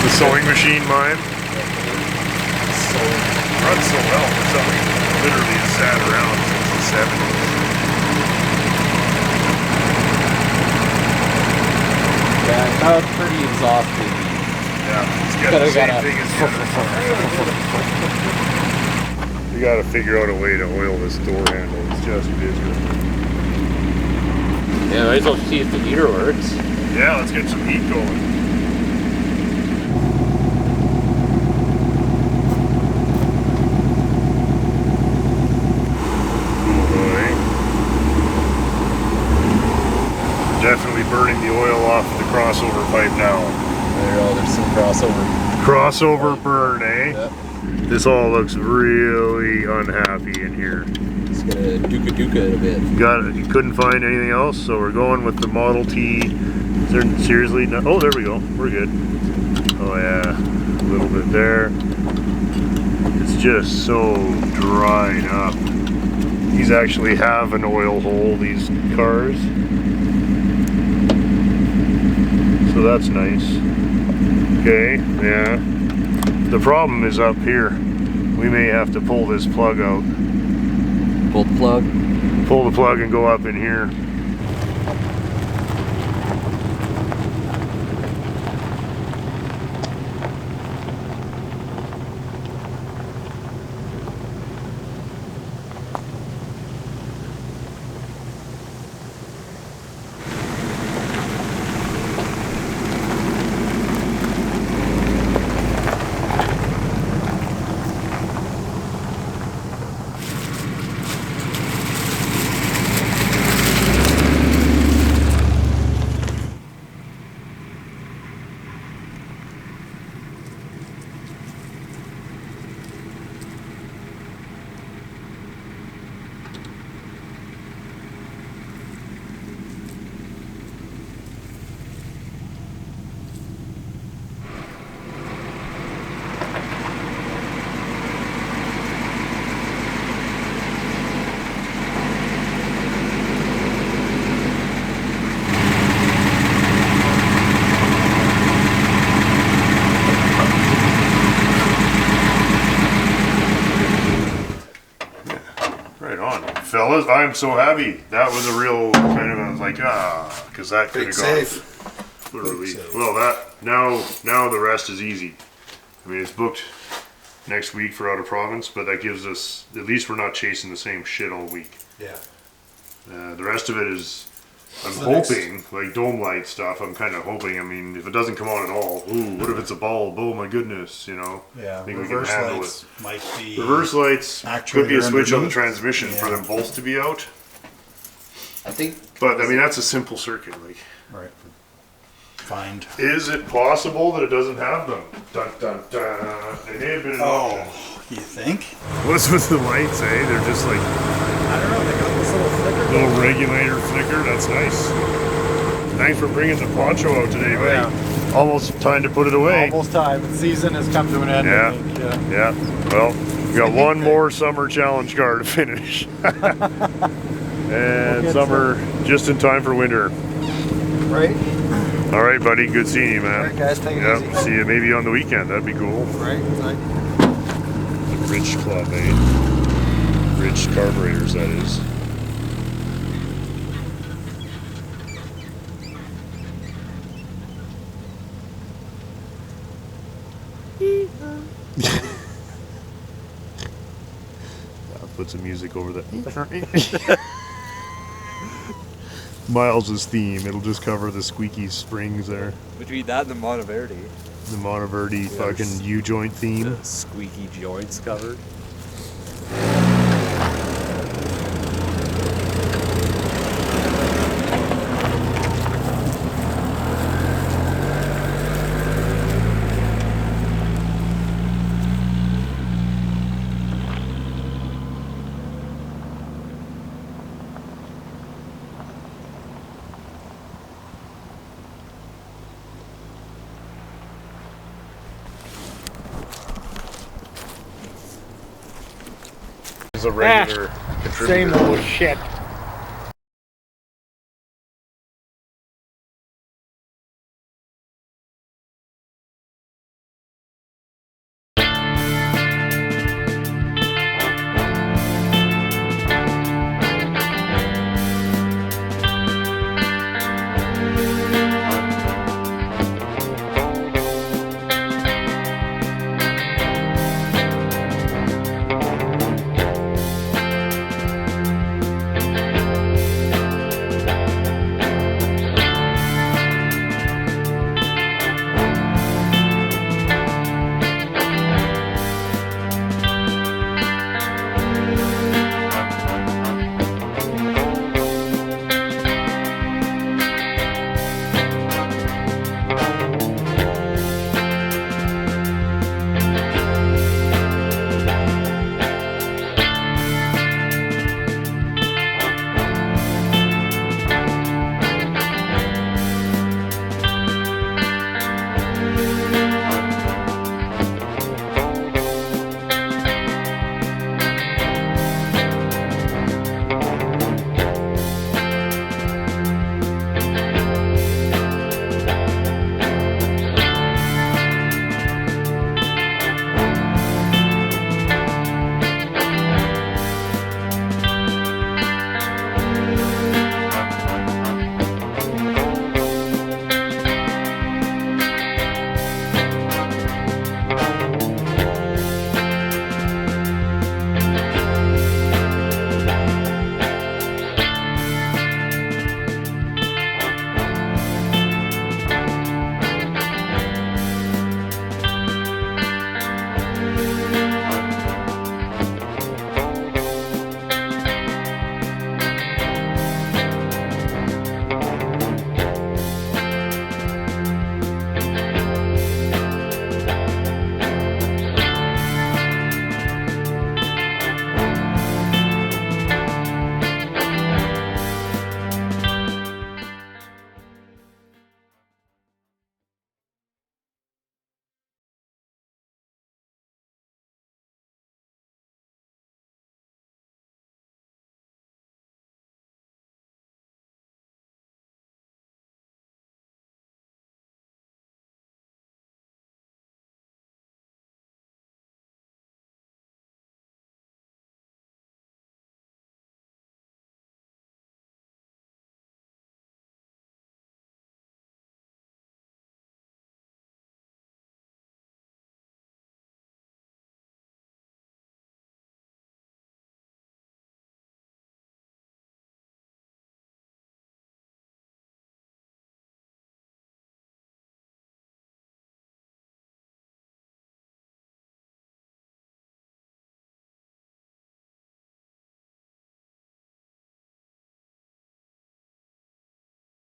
The sewing machine mine runs so well for something that literally has sat around since the 70s. Yeah, that was pretty exhausting. Yeah, it's got the same thing as the other. We gotta figure out a way to oil this door handle. It's just miserable. Yeah, might as well see if the heater works. Yeah, let's get some heat going. Definitely burning the oil off the crossover pipe now. There's some crossover. Crossover burn, eh? Yep. This all looks really unhappy in here. Just gonna duka it a bit. You couldn't find anything else, so we're going with the Model T. Is there seriously no? Oh, there we go. We're good. Oh yeah, a little bit there. It's just so dried up. These actually have an oil hole, these cars. So that's nice. Okay, yeah. The problem is up here. We may have to pull this plug out. Pull the plug. Pull the plug and go up in here. Fellas, I'm so happy. That was a real kind of, I was like, because that could have gone. Literally. Well, now the rest is easy. I mean, it's booked next week for out of province, but that gives us, at least we're not chasing the same shit all week. Yeah. The rest of it is, I'm hoping, like dome light stuff, I'm kind of hoping, I mean, if it doesn't come on at all, ooh, what if it's a bulb? Oh my goodness, you know? Yeah, I think we reverse can handle lights it. might be... Reverse lights could be a switch on the transmission for Yeah. them bolts to be out. I think. But I mean, that's a simple circuit. Like, Right. Find. is it possible that it doesn't have them? Dun dun dun. They may have been an option. You think? What's with the lights, eh? They're just like I don't know. They got this little flicker. little regulator flicker. That's nice. Thanks for bringing the poncho out today, buddy. Yeah. Almost time to put it away. Almost time. The season has come to an end. Yeah. I think. Yeah. Yeah. Well, we got one more summer challenge car to finish. And summer just in time for winter. Right. All right, buddy. Good seeing you, man. All right, guys. Take it easy. See you maybe on the weekend. That'd be cool. Right. Like, The Rich Club, eh? Rich carburetors, that is. I'll put some music over that. Miles' theme. It'll just cover the squeaky springs there. Between that and the Monteverdi. The Monteverdi fucking U-joint theme. Squeaky joints covered. is a regular contributor. Same old shit.